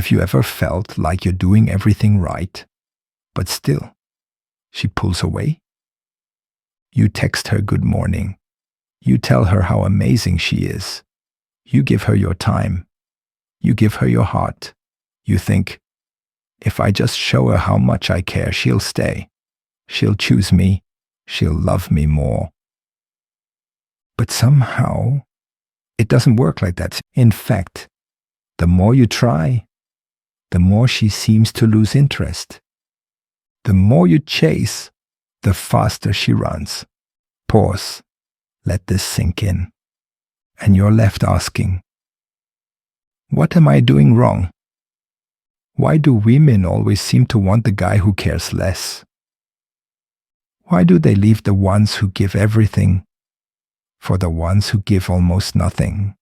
Have you ever felt like you're doing everything right, but still, she pulls away? You text her good morning. You tell her how amazing she is. You give her your time. You give her your heart. You think, if I just show her how much I care, she'll stay. She'll choose me. She'll love me more. But somehow, it doesn't work like that. In fact, the more you try, the more she seems to lose interest. The more you chase, the faster she runs. Pause. Let this sink in. And you're left asking, what am I doing wrong? Why do women always seem to want the guy who cares less? Why do they leave the ones who give everything for the ones who give almost nothing?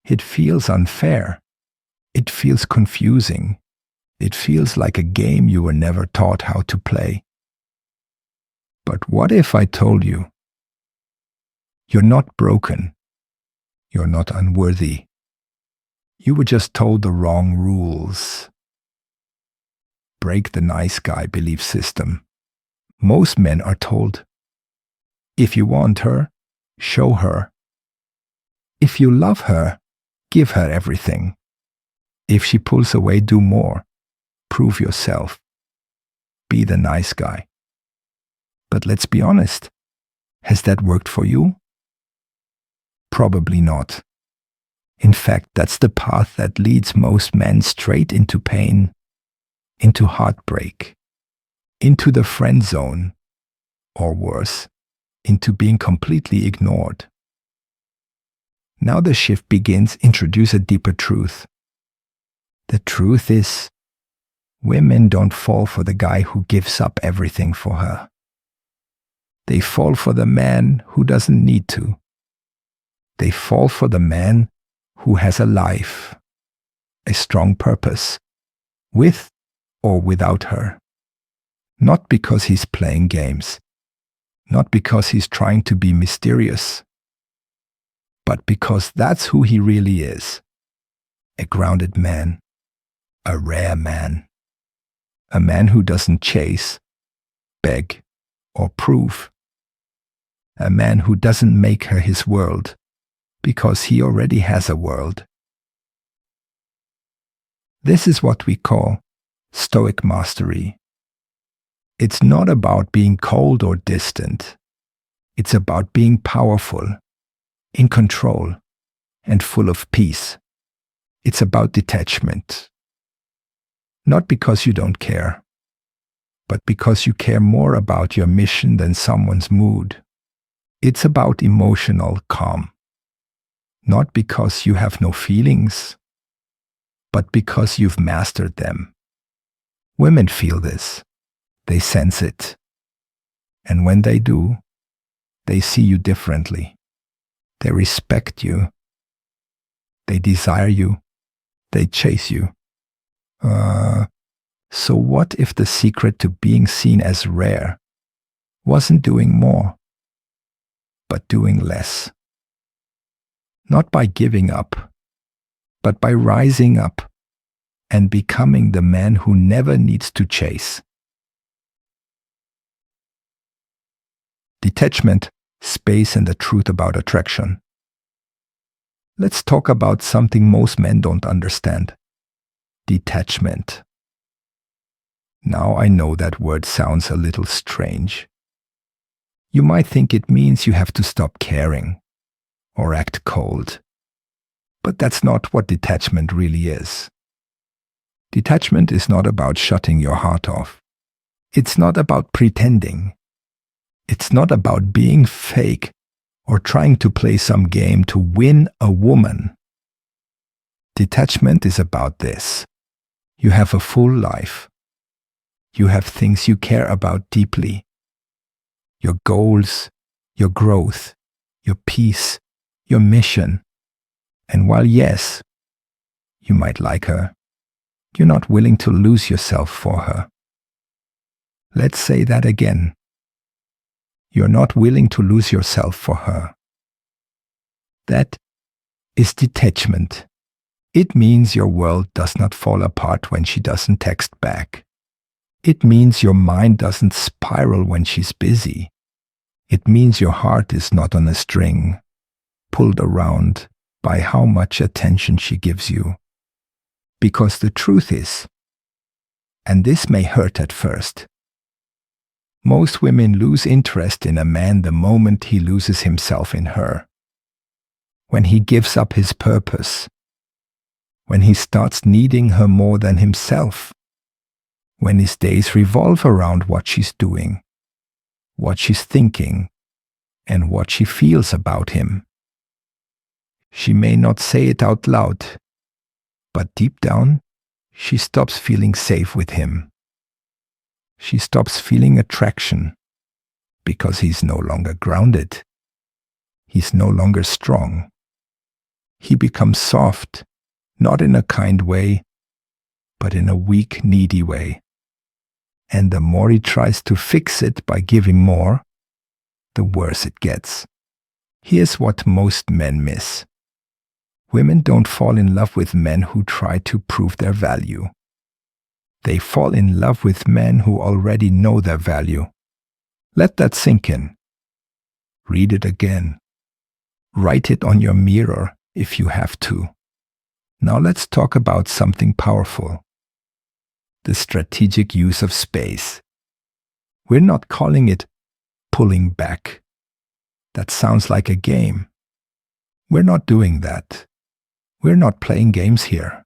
It feels unfair. It feels confusing. It feels like a game you were never taught how to play. But what if I told you, you're not broken. You're not unworthy. You were just told the wrong rules. Break the nice guy belief system. Most men are told, if you want her, show her. If you love her, give her everything. If she pulls away, do more. Prove yourself. Be the nice guy. But let's be honest. Has that worked for you? Probably not. In fact, that's the path that leads most men straight into pain, into heartbreak, into the friend zone, or worse, into being completely ignored. Now the shift begins. Introduce a deeper truth. The truth is, women don't fall for the guy who gives up everything for her. They fall for the man who doesn't need to. They fall for the man who has a life, a strong purpose, with or without her. Not because he's playing games, not because he's trying to be mysterious, but because that's who he really is. A grounded man, a rare man, a man who doesn't chase, beg, or prove. A man who doesn't make her his world, because he already has a world. This is what we call Stoic mastery. It's not about being cold or distant. It's about being powerful, in control, and full of peace. It's about detachment. Not because you don't care, but because you care more about your mission than someone's mood. It's about emotional calm. Not because you have no feelings, but because you've mastered them. Women feel this. They sense it. And when they do, they see you differently. They respect you. They desire you. They chase you. So what if the secret to being seen as rare wasn't doing more, but doing less? Not by giving up, but by rising up and becoming the man who never needs to chase. Detachment, space, and the truth about attraction. Let's talk about something most men don't understand. Detachment. Now I know that word sounds a little strange. You might think it means you have to stop caring or act cold. But that's not what detachment really is. Detachment is not about shutting your heart off. It's not about pretending. It's not about being fake or trying to play some game to win a woman. Detachment is about this. You have a full life. You have things you care about deeply. Your goals, your growth, your peace, your mission. And while yes, you might like her, you're not willing to lose yourself for her. Let's say that again. You're not willing to lose yourself for her. That is detachment. It means your world does not fall apart when she doesn't text back. It means your mind doesn't spiral when she's busy. It means your heart is not on a string, pulled around by how much attention she gives you. Because the truth is, and this may hurt at first, most women lose interest in a man the moment he loses himself in her. When he gives up his purpose, when he starts needing her more than himself, when his days revolve around what she's doing, what she's thinking, and what she feels about him. She may not say it out loud, but deep down, she stops feeling safe with him. She stops feeling attraction because he's no longer grounded. He's no longer strong. He becomes soft, not in a kind way, but in a weak, needy way. And the more he tries to fix it by giving more, the worse it gets. Here's what most men miss. Women don't fall in love with men who try to prove their value. They fall in love with men who already know their value. Let that sink in. Read it again. Write it on your mirror if you have to. Now let's talk about something powerful. The strategic use of space. We're not calling it pulling back. That sounds like a game. We're not doing that. We're not playing games here.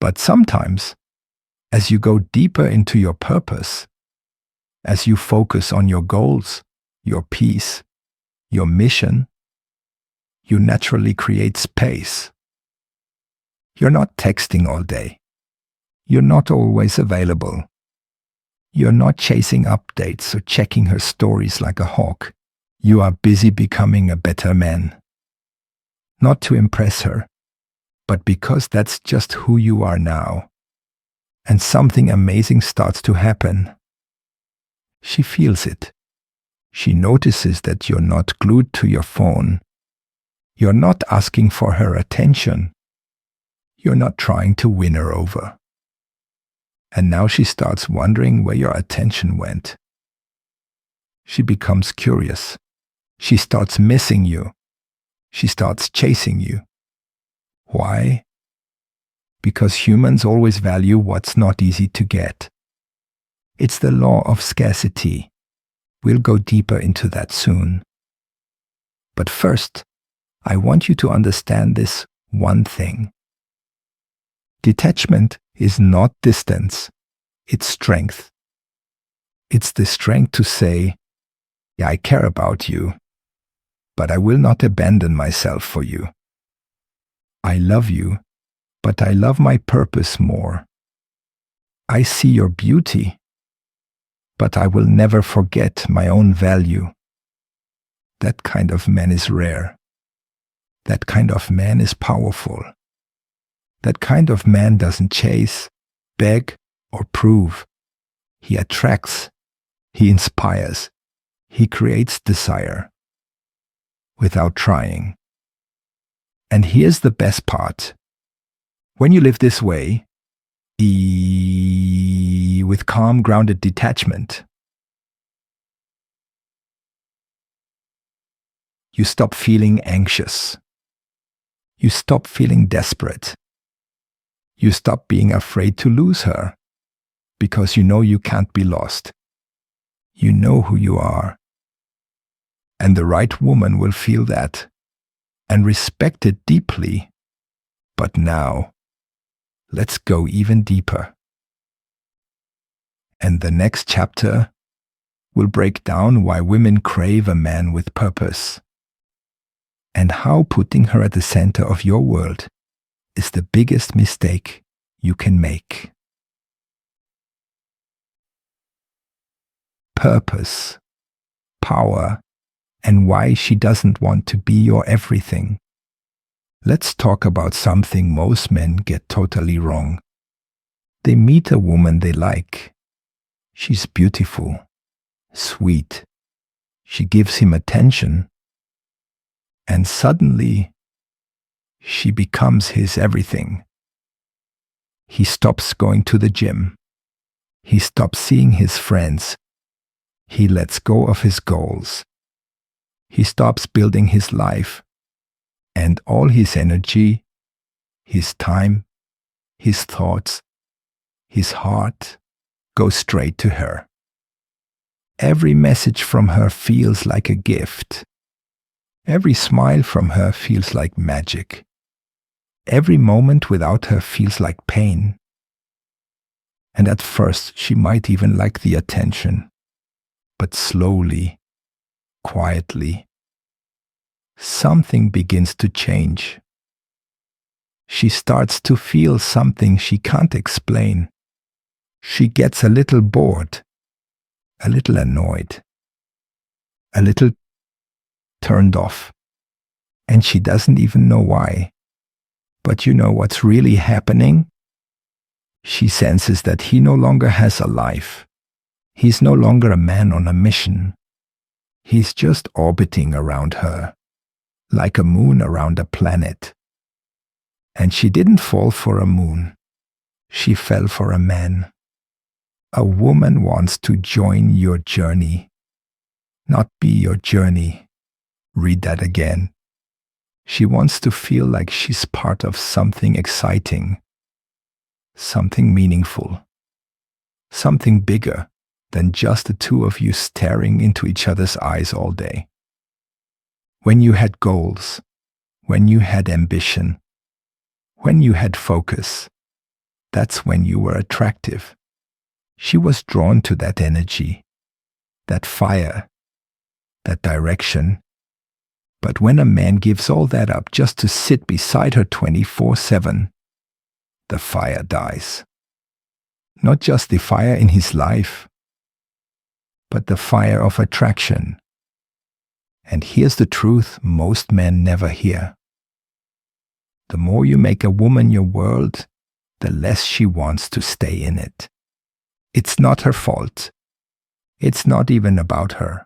But sometimes, as you go deeper into your purpose, as you focus on your goals, your peace, your mission, you naturally create space. You're not texting all day. You're not always available. You're not chasing updates or checking her stories like a hawk. You are busy becoming a better man. Not to impress her, but because that's just who you are now. And something amazing starts to happen. She feels it. She notices that you're not glued to your phone. You're not asking for her attention. You're not trying to win her over. And now she starts wondering where your attention went. She becomes curious. She starts missing you. She starts chasing you. Why? Because humans always value what's not easy to get. It's the law of scarcity. We'll go deeper into that soon. But first, I want you to understand this one thing. Detachment is not distance, it's strength. It's the strength to say, yeah, I care about you, but I will not abandon myself for you. I love you, but I love my purpose more. I see your beauty, but I will never forget my own value. That kind of man is rare. That kind of man is powerful. That kind of man doesn't chase, beg, or prove. He attracts, he inspires, he creates desire without trying. And here's the best part. When you live this way, with calm, grounded detachment, you stop feeling anxious. You stop feeling desperate. You stop being afraid to lose her because you know you can't be lost. You know who you are. And the right woman will feel that and respect it deeply. But now, let's go even deeper. And the next chapter will break down why women crave a man with purpose and how putting her at the center of your world is the biggest mistake you can make. Purpose, power, and why she doesn't want to be your everything. Let's talk about something most men get totally wrong. They meet a woman they like. She's beautiful, sweet. She gives him attention. And suddenly, she becomes his everything. He stops going to the gym. He stops seeing his friends. He lets go of his goals. He stops building his life. And all his energy, his time, his thoughts, his heart go straight to her. Every message from her feels like a gift. Every smile from her feels like magic. Every moment without her feels like pain. And at first she might even like the attention. But slowly, quietly, something begins to change. She starts to feel something she can't explain. She gets a little bored, a little annoyed, a little turned off, and she doesn't even know why. But you know what's really happening? She senses that he no longer has a life. He's no longer a man on a mission. He's just orbiting around her, like a moon around a planet. And she didn't fall for a moon. She fell for a man. A woman wants to join your journey, not be your journey. Read that again. She wants to feel like she's part of something exciting, something meaningful, something bigger than just the two of you staring into each other's eyes all day. When you had goals, when you had ambition, when you had focus, that's when you were attractive. She was drawn to that energy, that fire, that direction. But when a man gives all that up just to sit beside her 24/7, the fire dies. Not just the fire in his life, but the fire of attraction. And here's the truth most men never hear. The more you make a woman your world, the less she wants to stay in it. It's not her fault. It's not even about her.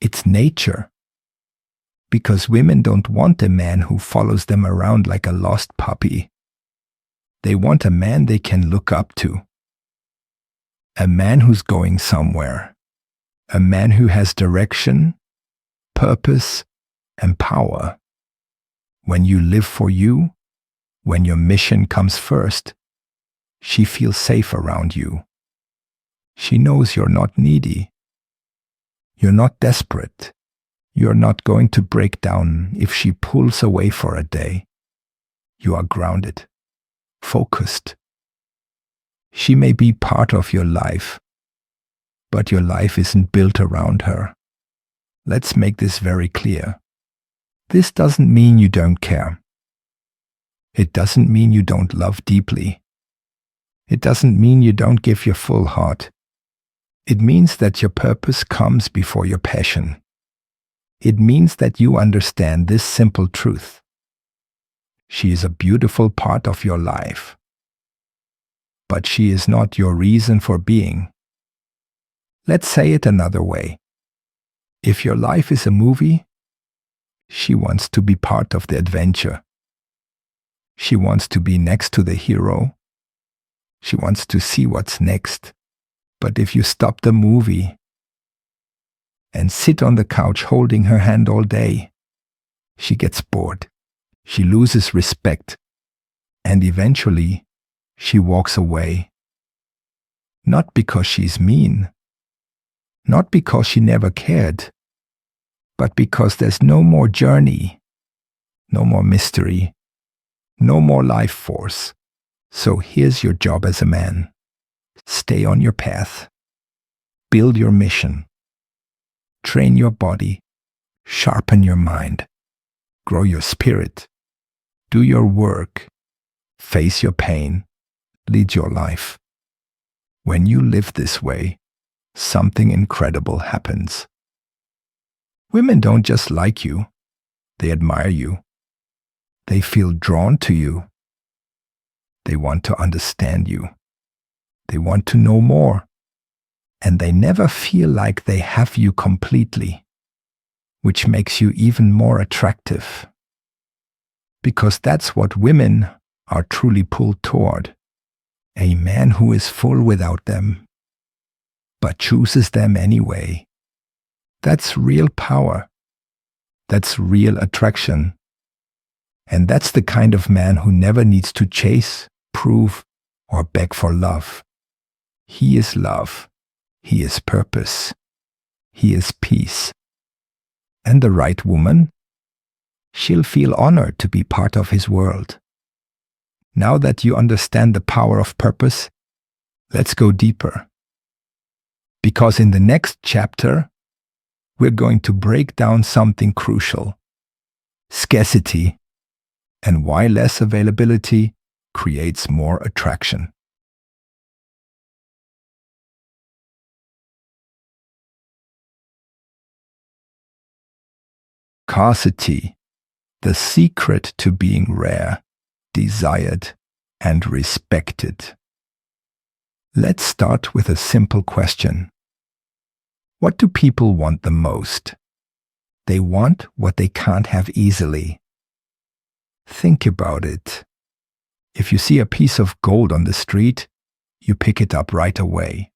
It's nature. Because women don't want a man who follows them around like a lost puppy. They want a man they can look up to. A man who's going somewhere. A man who has direction, purpose, and power. When you live for you, when your mission comes first, she feels safe around you. She knows you're not needy. You're not desperate. You're not going to break down if she pulls away for a day. You are grounded, focused. She may be part of your life, but your life isn't built around her. Let's make this very clear. This doesn't mean you don't care. It doesn't mean you don't love deeply. It doesn't mean you don't give your full heart. It means that your purpose comes before your passion. It means that you understand this simple truth. She is a beautiful part of your life, but she is not your reason for being. Let's say it another way. If your life is a movie, she wants to be part of the adventure. She wants to be next to the hero. She wants to see what's next. But if you stop the movie and sit on the couch holding her hand all day, she gets bored. She loses respect. And eventually, she walks away. Not because she's mean. Not because she never cared. But because there's no more journey. No more mystery. No more life force. So here's your job as a man. Stay on your path. Build your mission. Train your body. Sharpen your mind. Grow your spirit. Do your work. Face your pain. Lead your life. When you live this way, something incredible happens. Women don't just like you. They admire you. They feel drawn to you. They want to understand you. They want to know more. And they never feel like they have you completely, which makes you even more attractive. Because that's what women are truly pulled toward. A man who is full without them, but chooses them anyway. That's real power. That's real attraction. And that's the kind of man who never needs to chase, prove, or beg for love. He is love. He is purpose. He is peace. And the right woman? She'll feel honored to be part of his world. Now that you understand the power of purpose, let's go deeper. Because in the next chapter, we're going to break down something crucial: scarcity, and why less availability creates more attraction. Scarcity, the secret to being rare, desired, and respected. Let's start with a simple question. What do people want the most? They want what they can't have easily. Think about it. If you see a piece of gold on the street, you pick it up right away.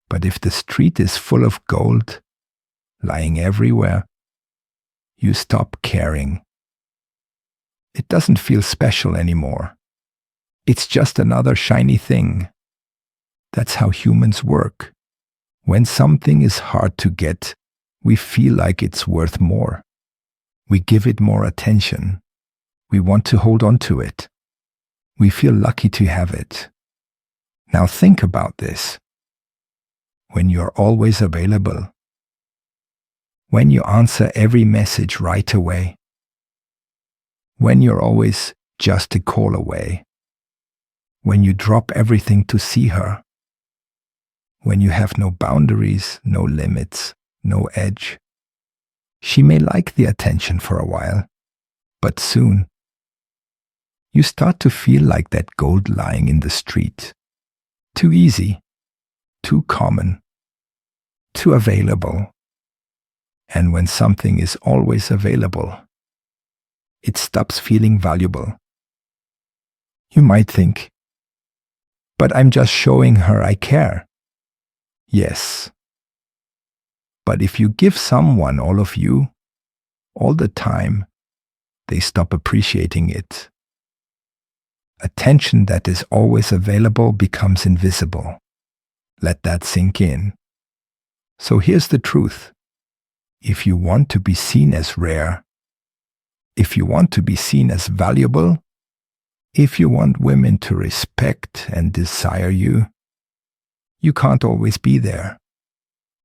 But if the street is full of gold, lying everywhere, you stop caring. It doesn't feel special anymore. It's just another shiny thing. That's how humans work. When something is hard to get, we feel like it's worth more. We give it more attention. We want to hold on to it. We feel lucky to have it. Now think about this. When you're always available, when you answer every message right away, when you're always just a call away, when you drop everything to see her, when you have no boundaries, no limits, no edge, she may like the attention for a while, but soon you start to feel like that gold lying in the street. Too easy, too common, too available. And when something is always available, it stops feeling valuable. You might think, but I'm just showing her I care. Yes. But if you give someone all of you, all the time, they stop appreciating it. Attention that is always available becomes invisible. Let that sink in. So here's the truth. If you want to be seen as rare, if you want to be seen as valuable, if you want women to respect and desire you, you can't always be there.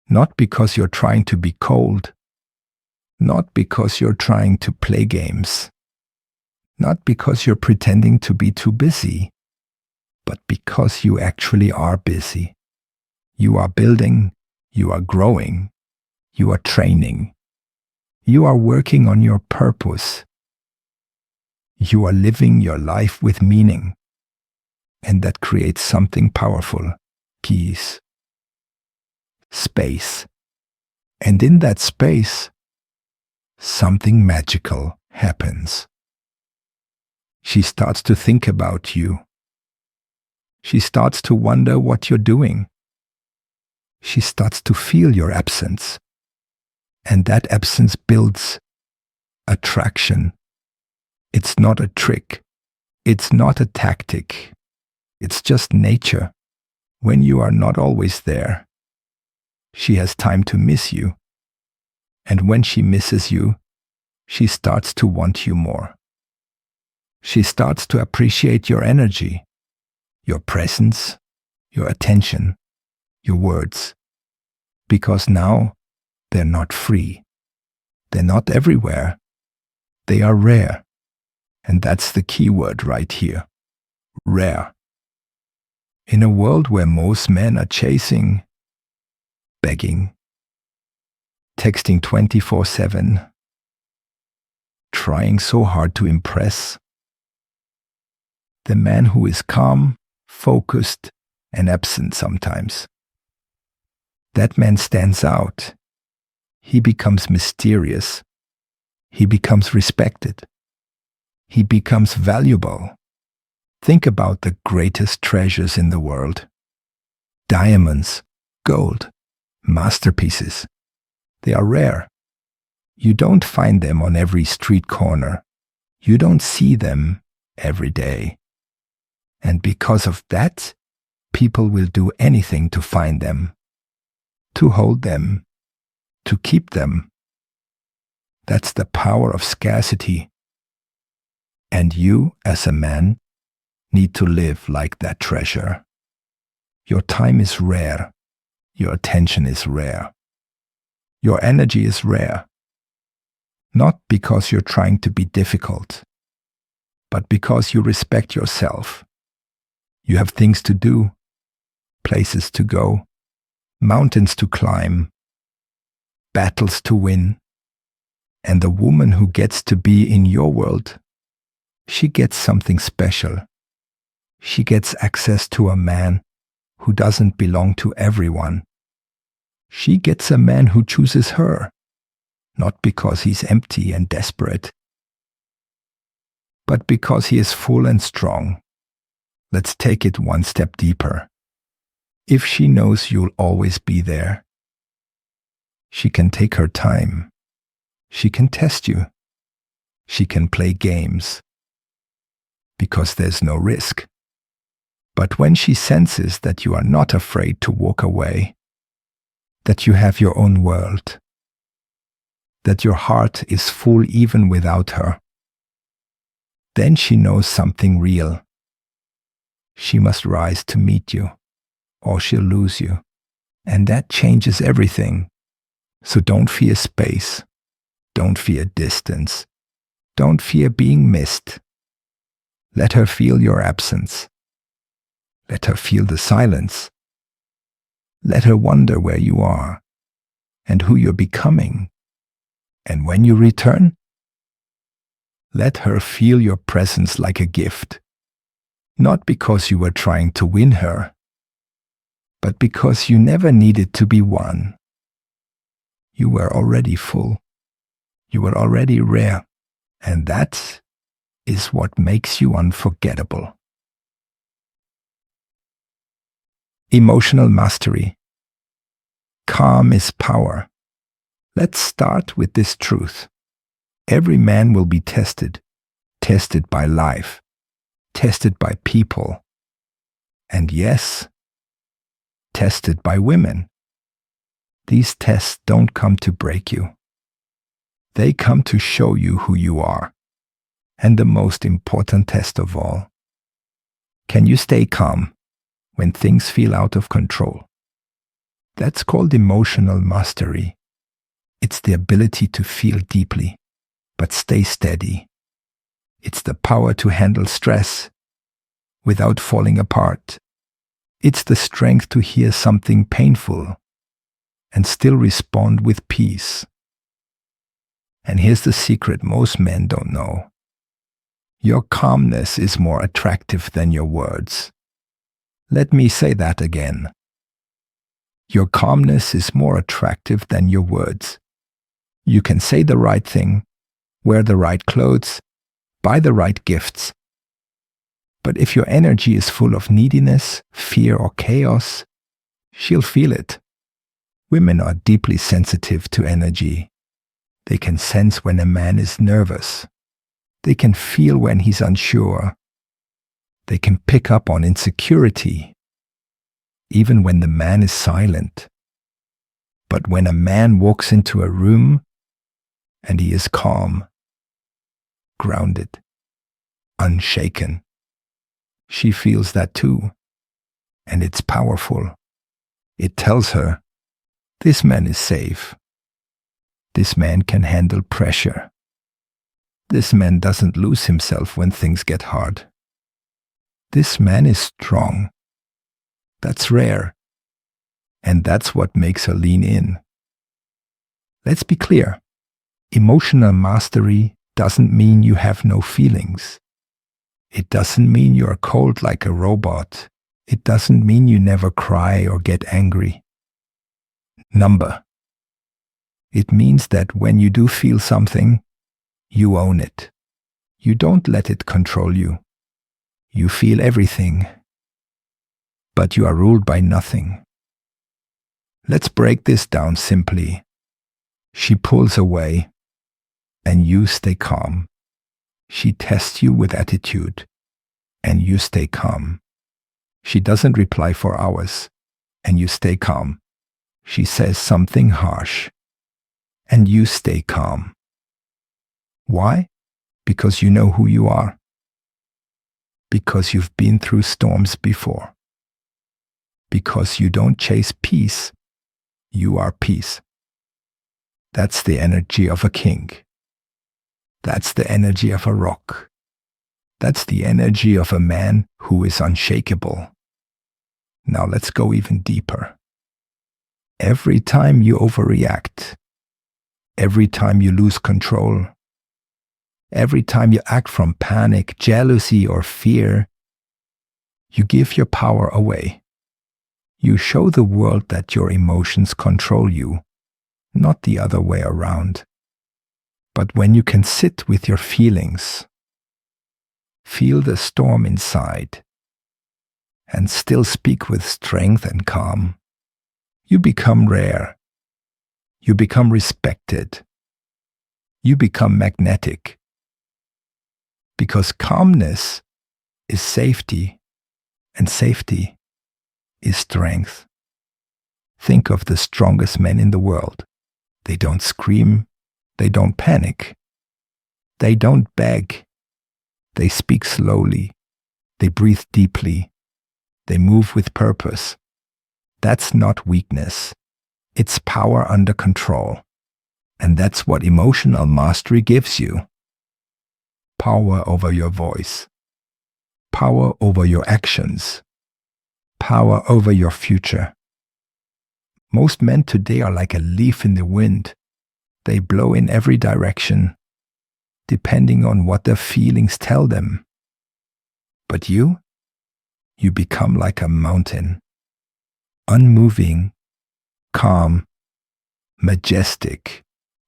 Not because you're trying to be cold, not because you're trying to play games, not because you're pretending to be too busy, but because you actually are busy. You are building, you are growing, you are training, you are working on your purpose. You are living your life with meaning, and that creates something powerful: peace, space. And in that space, something magical happens. She starts to think about you. She starts to wonder what you're doing. She starts to feel your absence. And that absence builds attraction. It's not a trick. It's not a tactic. It's just nature. When you are not always there, she has time to miss you. And when she misses you, she starts to want you more. She starts to appreciate your energy, your presence, your attention, your words. Because now they're not free. They're not everywhere. They are rare. And that's the key word right here. Rare. In a world where most men are chasing, begging, texting 24/7, trying so hard to impress, the man who is calm, focused, and absent sometimes, that man stands out. He becomes mysterious. He becomes respected. He becomes valuable. Think about the greatest treasures in the world. Diamonds, gold, masterpieces. They are rare. You don't find them on every street corner. You don't see them every day. And because of that, people will do anything to find them, to hold them, to keep them. That's the power of scarcity. And you, as a man, need to live like that treasure. Your time is rare. Your attention is rare. Your energy is rare. Not because you're trying to be difficult, but because you respect yourself. You have things to do, places to go, mountains to climb, battles to win. And the woman who gets to be in your world, she gets something special. She gets access to a man who doesn't belong to everyone. She gets a man who chooses her, not because he's empty and desperate, but because he is full and strong. Let's take it one step deeper. If she knows you'll always be there, she can take her time. She can test you. She can play games, because there's no risk. But when she senses that you are not afraid to walk away, that you have your own world, that your heart is full even without her, then she knows something real. She must rise to meet you, or she'll lose you. And that changes everything. So don't fear space. Don't fear distance. Don't fear being missed. Let her feel your absence. Let her feel the silence. Let her wonder where you are and who you're becoming. And when you return, let her feel your presence like a gift, not because you were trying to win her, but because you never needed to be won. You were already full. You were already rare. And that is what makes you unforgettable. Emotional mastery. Calm is power. Let's start with this truth. Every man will be tested by life, tested by people, and yes, tested by women. These tests don't come to break you. They come to show you who you are. And the most important test of all, can you stay calm when things feel out of control? That's called emotional mastery. It's the ability to feel deeply, but stay steady. It's the power to handle stress without falling apart. It's the strength to hear something painful and still respond with peace. And here's the secret most men don't know. Your calmness is more attractive than your words. Let me say that again. Your calmness is more attractive than your words. You can say the right thing, wear the right clothes, buy the right gifts. But if your energy is full of neediness, fear, or chaos, she'll feel it. Women are deeply sensitive to energy. They can sense when a man is nervous. They can feel when he's unsure. They can pick up on insecurity, even when the man is silent. But when a man walks into a room and he is calm, grounded, unshaken, she feels that too. And it's powerful. It tells her, this man is safe. This man can handle pressure. This man doesn't lose himself when things get hard. This man is strong. That's rare. And that's what makes her lean in. Let's be clear. Emotional mastery doesn't mean you have no feelings. It doesn't mean you're cold like a robot. It doesn't mean you never cry or get angry. It means that when you do feel something, you own it. You don't let it control you. You feel everything, but you are ruled by nothing. Let's break this down simply. She pulls away, and you stay calm. She tests you with attitude, and you stay calm. She doesn't reply for hours, and you stay calm. She says something harsh, and you stay calm. Why? Because you know who you are. Because you've been through storms before. Because you don't chase peace, you are peace. That's the energy of a king. That's the energy of a rock. That's the energy of a man who is unshakable. Now let's go even deeper. Every time you overreact, every time you lose control, every time you act from panic, jealousy, or fear, you give your power away. You show the world that your emotions control you, not the other way around. But when you can sit with your feelings, feel the storm inside, and still speak with strength and calm, you become rare. You become respected. You become magnetic. Because calmness is safety, and safety is strength. Think of the strongest men in the world. They don't scream. They don't panic. They don't beg. They speak slowly. They breathe deeply. They move with purpose. That's not weakness. It's power under control. And that's what emotional mastery gives you. Power over your voice. Power over your actions. Power over your future. Most men today are like a leaf in the wind. They blow in every direction, depending on what their feelings tell them. But you become like a mountain. Unmoving, calm, majestic.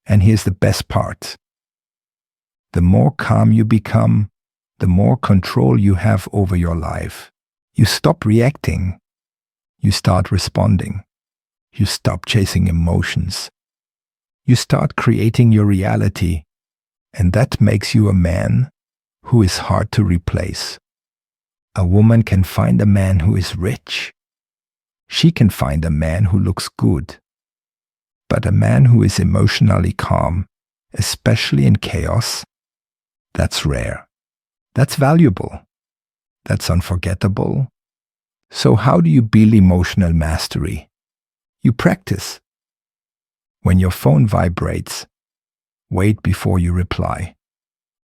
And here's the best part. The more calm you become, the more control you have over your life. You stop reacting. You start responding. You stop chasing emotions. You start creating your reality. And that makes you a man who is hard to replace. A woman can find a man who is rich. She can find a man who looks good. But a man who is emotionally calm, especially in chaos, that's rare. That's valuable. That's unforgettable. So how do you build emotional mastery? You practice. When your phone vibrates, wait before you reply.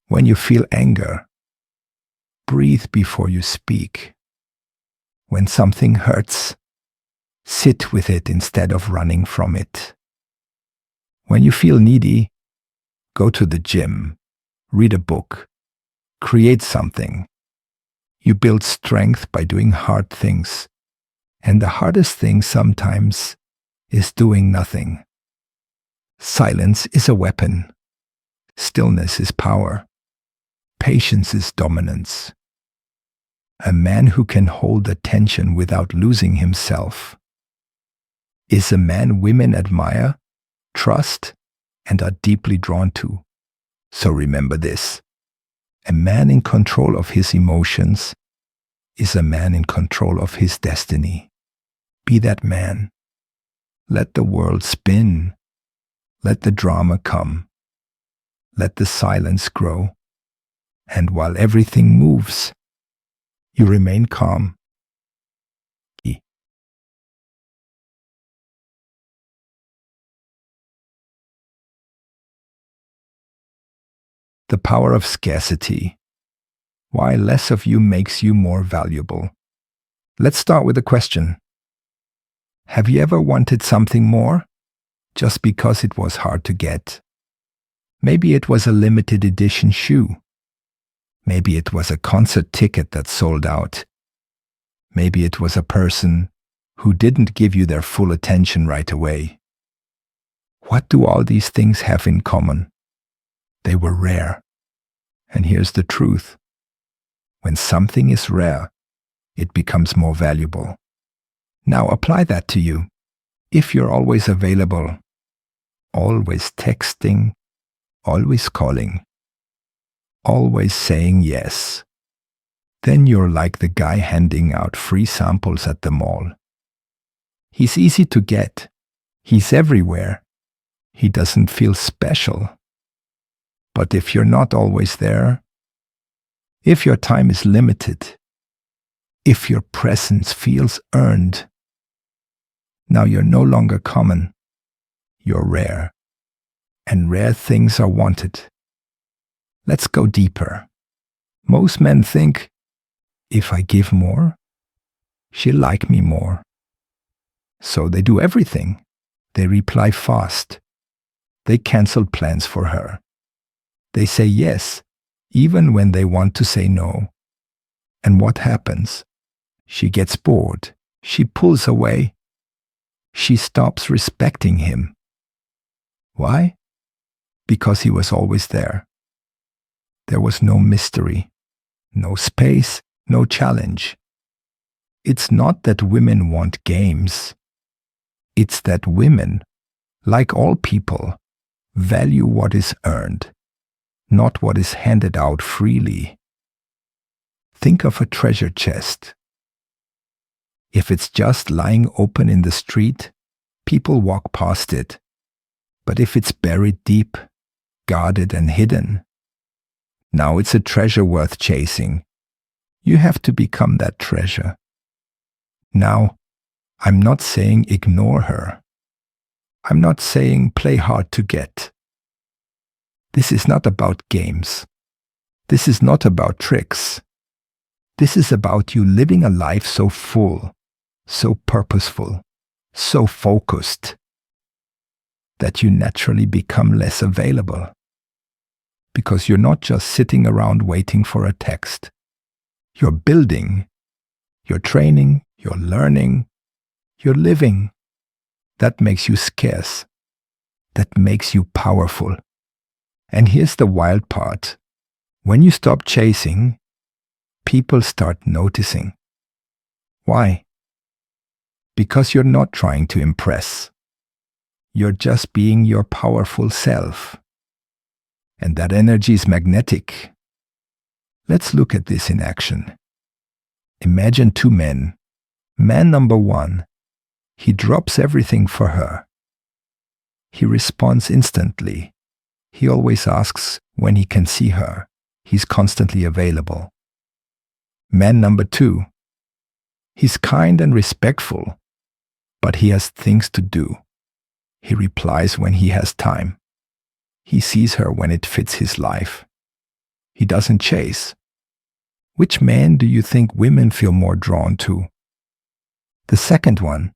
When you feel anger, breathe before you speak. When something hurts, sit with it instead of running from it. When you feel needy, go to the gym, read a book, create something. You build strength by doing hard things. And the hardest thing sometimes is doing nothing. Silence is a weapon. Stillness is power. Patience is dominance. A man who can hold attention without losing himself is a man women admire, trust, and are deeply drawn to. So remember this. A man in control of his emotions is a man in control of his destiny. Be that man. Let the world spin. Let the drama come. Let the silence grow. And while everything moves, you remain calm. The power of scarcity. Why less of you makes you more valuable. Let's start with a question. Have you ever wanted something more? Just because it was hard to get. Maybe it was a limited edition shoe. Maybe it was a concert ticket that sold out. Maybe it was a person who didn't give you their full attention right away. What do all these things have in common? They were rare. And here's the truth. When something is rare, it becomes more valuable. Now apply that to you. If you're always available, always texting, always calling, always saying yes, then you're like the guy handing out free samples at the mall. He's easy to get. He's everywhere. He doesn't feel special. But if you're not always there, if your time is limited, if your presence feels earned, now you're no longer common. You're rare. And rare things are wanted. Let's go deeper. Most men think, if I give more, she'll like me more. So they do everything. They reply fast. They cancel plans for her. They say yes, even when they want to say no. And what happens? She gets bored. She pulls away. She stops respecting him. Why? Because he was always there. There was no mystery, no space, no challenge. It's not that women want games. It's that women, like all people, value what is earned, not what is handed out freely. Think of a treasure chest. If it's just lying open in the street, people walk past it. But if it's buried deep, guarded and hidden, now it's a treasure worth chasing. You have to become that treasure. Now, I'm not saying ignore her. I'm not saying play hard to get. This is not about games. This is not about tricks. This is about you living a life so full, so purposeful, so focused, that you naturally become less available. Because you're not just sitting around waiting for a text. You're building, you're training, you're learning, you're living. That makes you scarce. That makes you powerful. And here's the wild part. When you stop chasing, people start noticing. Why? Because you're not trying to impress. You're just being your powerful self. And that energy is magnetic. Let's look at this in action. Imagine two men. Man number one, he drops everything for her. He responds instantly. He always asks when he can see her. He's constantly available. Man number two, he's kind and respectful, but he has things to do. He replies when he has time. He sees her when it fits his life. He doesn't chase. Which man do you think women feel more drawn to? The second one.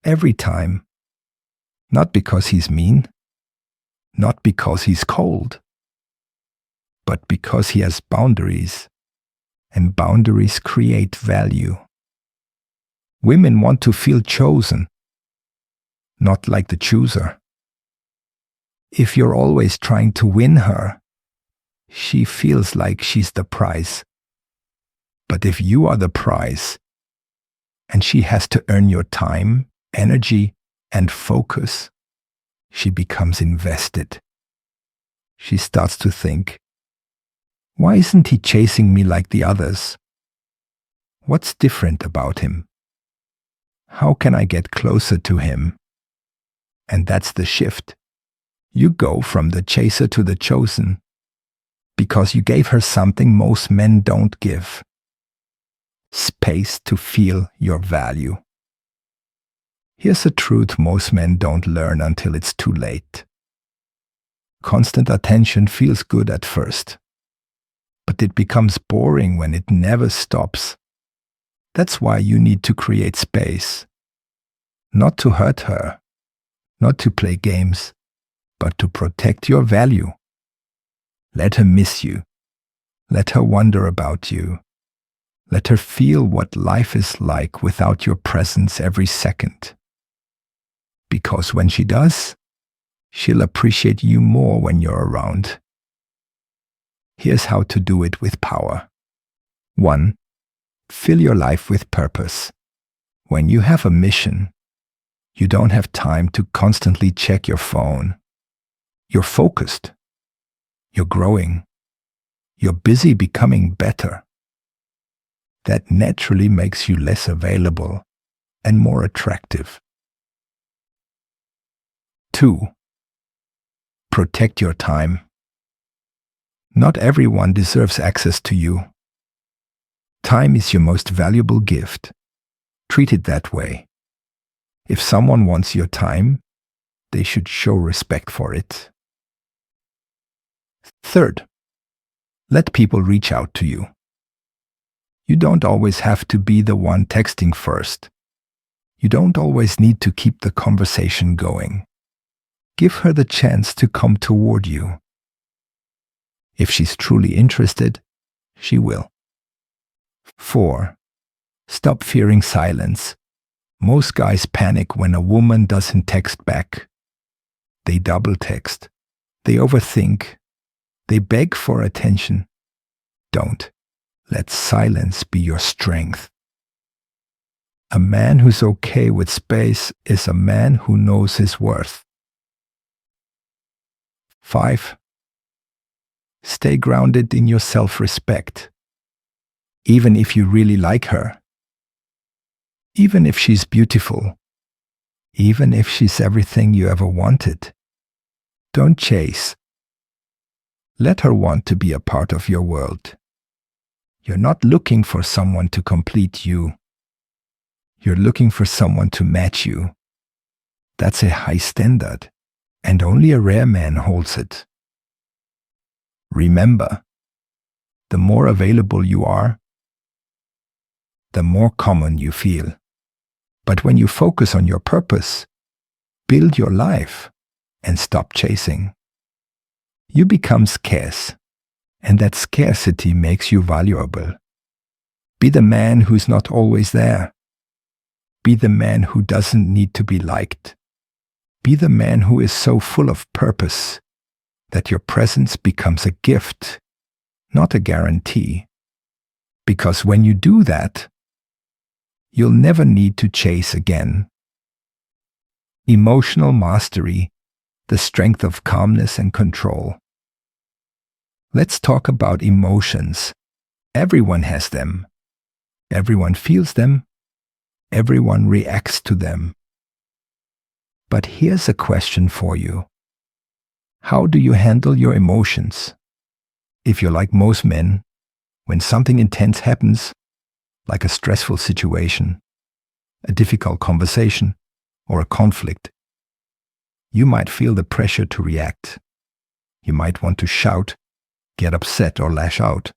Every time. Not because he's mean. Not because he's cold. But because he has boundaries. And boundaries create value. Women want to feel chosen. Not like the chooser. If you're always trying to win her, she feels like she's the prize. But if you are the prize, and she has to earn your time, energy, and focus, she becomes invested. She starts to think, why isn't he chasing me like the others? What's different about him? How can I get closer to him? And that's the shift. You go from the chaser to the chosen because you gave her something most men don't give. Space to feel your value. Here's a truth most men don't learn until it's too late. Constant attention feels good at first, but it becomes boring when it never stops. That's why you need to create space. Not to hurt her, not to play games, but to protect your value. Let her miss you. Let her wonder about you. Let her feel what life is like without your presence every second. Because when she does, she'll appreciate you more when you're around. Here's how to do it with power. 1. Fill your life with purpose. When you have a mission, you don't have time to constantly check your phone. You're focused. You're growing. You're busy becoming better. That naturally makes you less available and more attractive. 2. Protect your time. Not everyone deserves access to you. Time is your most valuable gift. Treat it that way. If someone wants your time, they should show respect for it. 3. Let people reach out to you. You don't always have to be the one texting first. You don't always need to keep the conversation going. Give her the chance to come toward you. If she's truly interested, she will. 4. Stop fearing silence. Most guys panic when a woman doesn't text back. They double text. They overthink. They beg for attention. Don't. Let silence be your strength. A man who's okay with space is a man who knows his worth. 5. Stay grounded in your self-respect. Even if you really like her, even if she's beautiful, even if she's everything you ever wanted, don't chase. Let her want to be a part of your world. You're not looking for someone to complete you. You're looking for someone to match you. That's a high standard, and only a rare man holds it. Remember, the more available you are, the more common you feel. But when you focus on your purpose, build your life, and stop chasing, you become scarce, and that scarcity makes you valuable. Be the man who's not always there. Be the man who doesn't need to be liked. Be the man who is so full of purpose that your presence becomes a gift, not a guarantee. Because when you do that, you'll never need to chase again. Emotional mastery, the strength of calmness and control. Let's talk about emotions. Everyone has them. Everyone feels them. Everyone reacts to them. But here's a question for you. How do you handle your emotions? If you're like most men, when something intense happens, like a stressful situation, a difficult conversation, or a conflict, you might feel the pressure to react. You might want to shout, get upset, or lash out.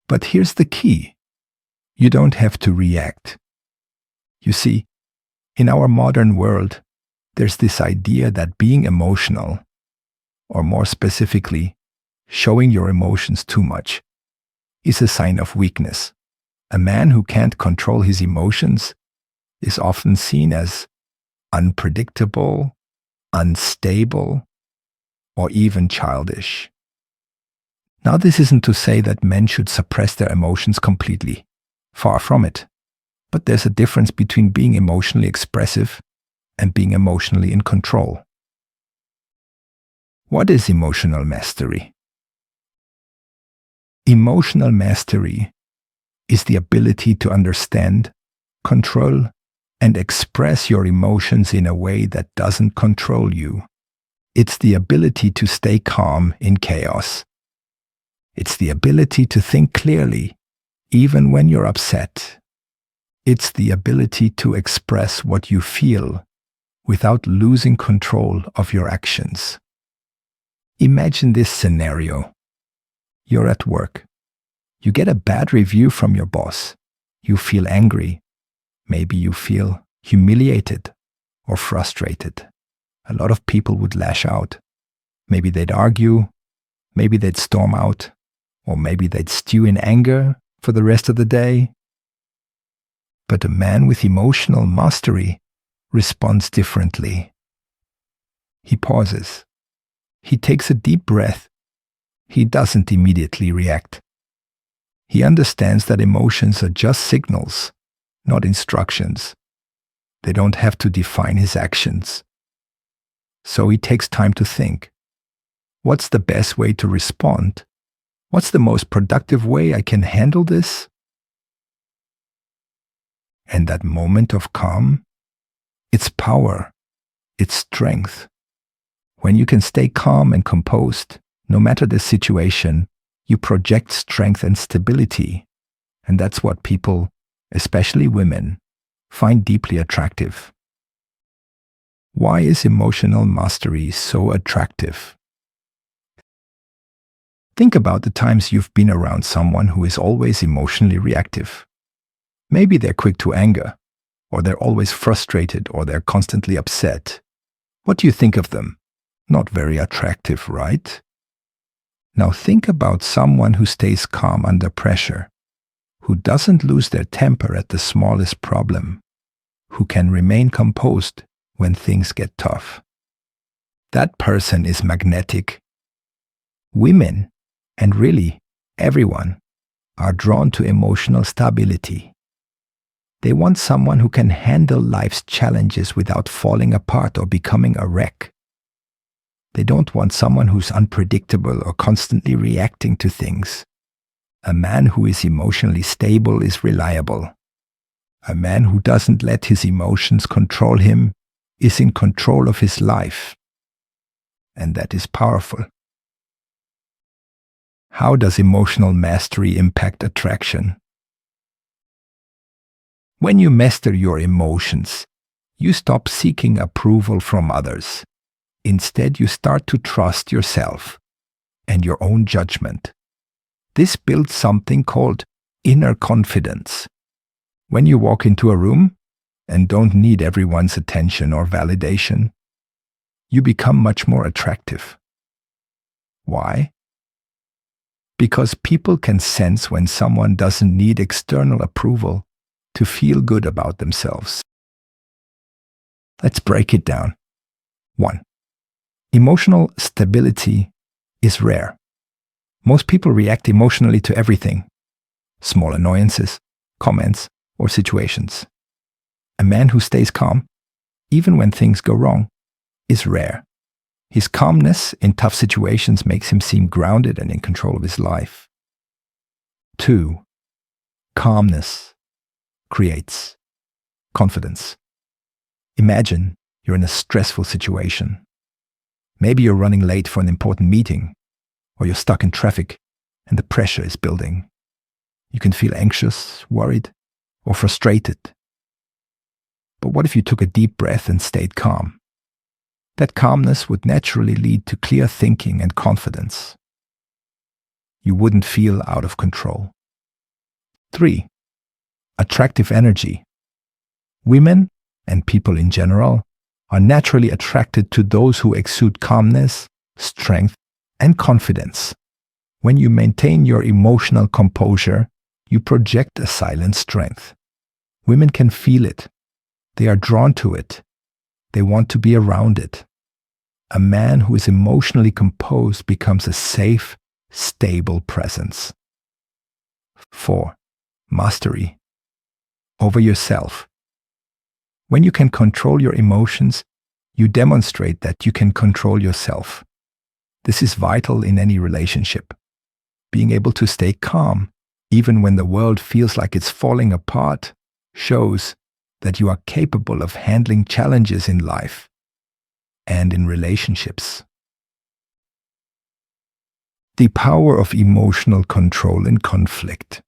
But here's the key. You don't have to react. You see, in our modern world, there's this idea that being emotional, or more specifically, showing your emotions too much, is a sign of weakness. A man who can't control his emotions is often seen as unpredictable, unstable, or even childish. Now, this isn't to say that men should suppress their emotions completely. Far from it. But there's a difference between being emotionally expressive and being emotionally in control. What is emotional mastery? Emotional mastery is the ability to understand, control, and express your emotions in a way that doesn't control you. It's the ability to stay calm in chaos. It's the ability to think clearly, even when you're upset. It's the ability to express what you feel without losing control of your actions. Imagine this scenario. You're at work. You get a bad review from your boss. You feel angry. Maybe you feel humiliated or frustrated. A lot of people would lash out. Maybe they'd argue. Maybe they'd storm out. Or maybe they'd stew in anger for the rest of the day. But a man with emotional mastery responds differently. He pauses. He takes a deep breath. He doesn't immediately react. He understands that emotions are just signals, not instructions. They don't have to define his actions. So he takes time to think. What's the best way to respond? What's the most productive way I can handle this? And that moment of calm, it's power, it's strength. When you can stay calm and composed, no matter the situation, you project strength and stability. And that's what people, especially women, find deeply attractive. Why is emotional mastery so attractive? Think about the times you've been around someone who is always emotionally reactive. Maybe they're quick to anger, or they're always frustrated, or they're constantly upset. What do you think of them? Not very attractive, right? Now think about someone who stays calm under pressure, who doesn't lose their temper at the smallest problem, who can remain composed when things get tough. That person is magnetic. Women, and really everyone, are drawn to emotional stability. They want someone who can handle life's challenges without falling apart or becoming a wreck. They don't want someone who's unpredictable or constantly reacting to things. A man who is emotionally stable is reliable. A man who doesn't let his emotions control him is in control of his life. And that is powerful. How does emotional mastery impact attraction? When you master your emotions, you stop seeking approval from others. Instead, you start to trust yourself and your own judgment. This builds something called inner confidence. When you walk into a room and don't need everyone's attention or validation, you become much more attractive. Why? Because people can sense when someone doesn't need external approval to feel good about themselves. Let's break it down. 1. Emotional stability is rare. Most people react emotionally to everything, small annoyances, comments, or situations. A man who stays calm, even when things go wrong, is rare. His calmness in tough situations makes him seem grounded and in control of his life. 2. Calmness creates confidence. Imagine you're in a stressful situation. Maybe you're running late for an important meeting, or you're stuck in traffic and the pressure is building. You can feel anxious, worried, or frustrated. But what if you took a deep breath and stayed calm? That calmness would naturally lead to clear thinking and confidence. You wouldn't feel out of control. 3. Attractive energy. Women, and people in general, are naturally attracted to those who exude calmness, strength, and confidence. When you maintain your emotional composure, you project a silent strength. Women can feel it. They are drawn to it. They want to be around it. A man who is emotionally composed becomes a safe, stable presence. 4. Mastery over yourself. When you can control your emotions, you demonstrate that you can control yourself. This is vital in any relationship. Being able to stay calm, even when the world feels like it's falling apart, shows that you are capable of handling challenges in life and in relationships. The power of emotional control in conflict.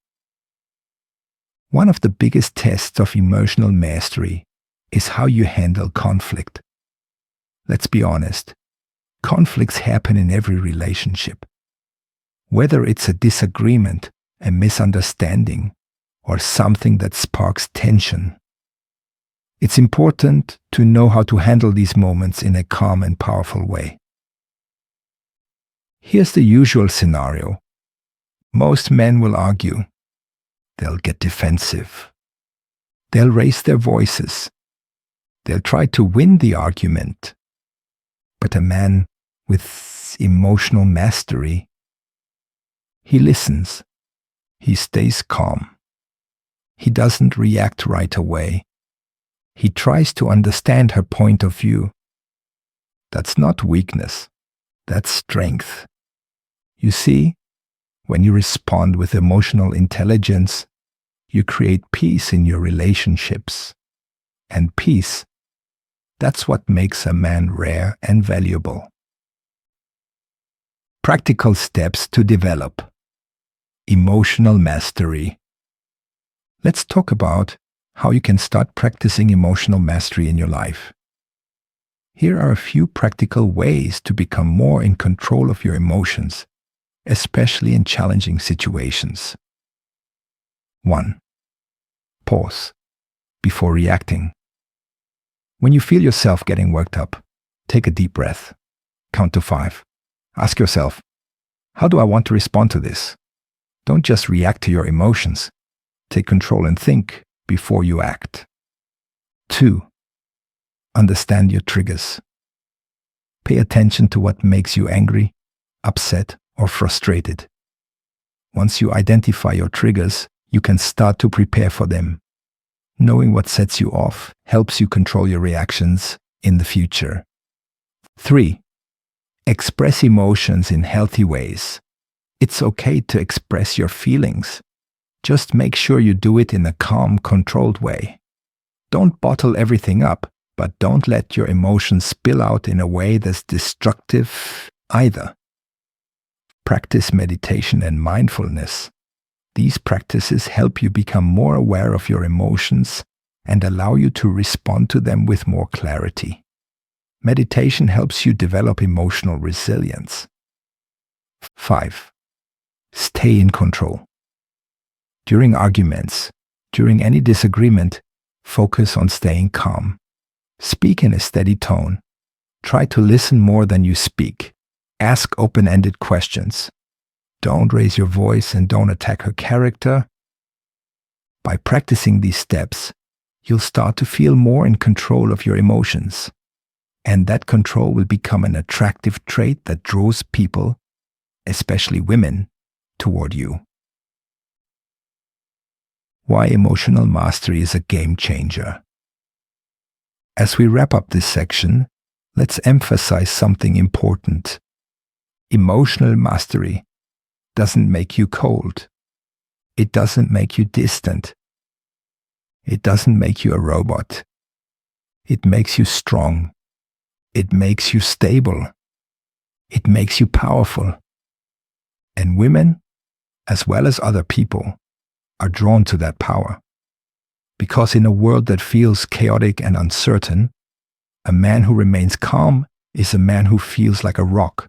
One of the biggest tests of emotional mastery is how you handle conflict. Let's be honest, conflicts happen in every relationship. Whether it's a disagreement, a misunderstanding, or something that sparks tension. It's important to know how to handle these moments in a calm and powerful way. Here's the usual scenario. Most men will argue. They'll get defensive. They'll raise their voices. They'll try to win the argument. But a man with emotional mastery, he listens. He stays calm. He doesn't react right away. He tries to understand her point of view. That's not weakness. That's strength. You see, when you respond with emotional intelligence, you create peace in your relationships. And peace, that's what makes a man rare and valuable. Practical steps to develop emotional mastery. Let's talk about how you can start practicing emotional mastery in your life. Here are a few practical ways to become more in control of your emotions, especially in challenging situations. 1. Pause before reacting. When you feel yourself getting worked up, take a deep breath. Count to 5. Ask yourself, how do I want to respond to this? Don't just react to your emotions. Take control and think before you act. 2. Understand your triggers. Pay attention to what makes you angry, upset, or frustrated. Once you identify your triggers, you can start to prepare for them. Knowing what sets you off helps you control your reactions in the future. 3. Express emotions in healthy ways. It's okay to express your feelings. Just make sure you do it in a calm, controlled way. Don't bottle everything up, but don't let your emotions spill out in a way that's destructive either. Practice meditation and mindfulness. These practices help you become more aware of your emotions and allow you to respond to them with more clarity. Meditation helps you develop emotional resilience. 5. Stay in control. During arguments, during any disagreement, focus on staying calm. Speak in a steady tone. Try to listen more than you speak. Ask open-ended questions. Don't raise your voice and don't attack her character. By practicing these steps, you'll start to feel more in control of your emotions. And that control will become an attractive trait that draws people, especially women, toward you. Why emotional mastery is a game changer. As we wrap up this section, let's emphasize something important. Emotional mastery doesn't make you cold. It doesn't make you distant. It doesn't make you a robot. It makes you strong. It makes you stable. It makes you powerful. And women, as well as other people, are drawn to that power. Because in a world that feels chaotic and uncertain, a man who remains calm is a man who feels like a rock,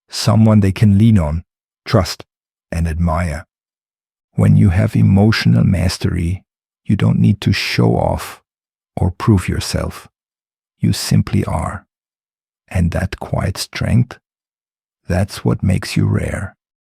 someone they can lean on, trust, and admire. When you have emotional mastery, you don't need to show off or prove yourself. You simply are. And that quiet strength, that's what makes you rare.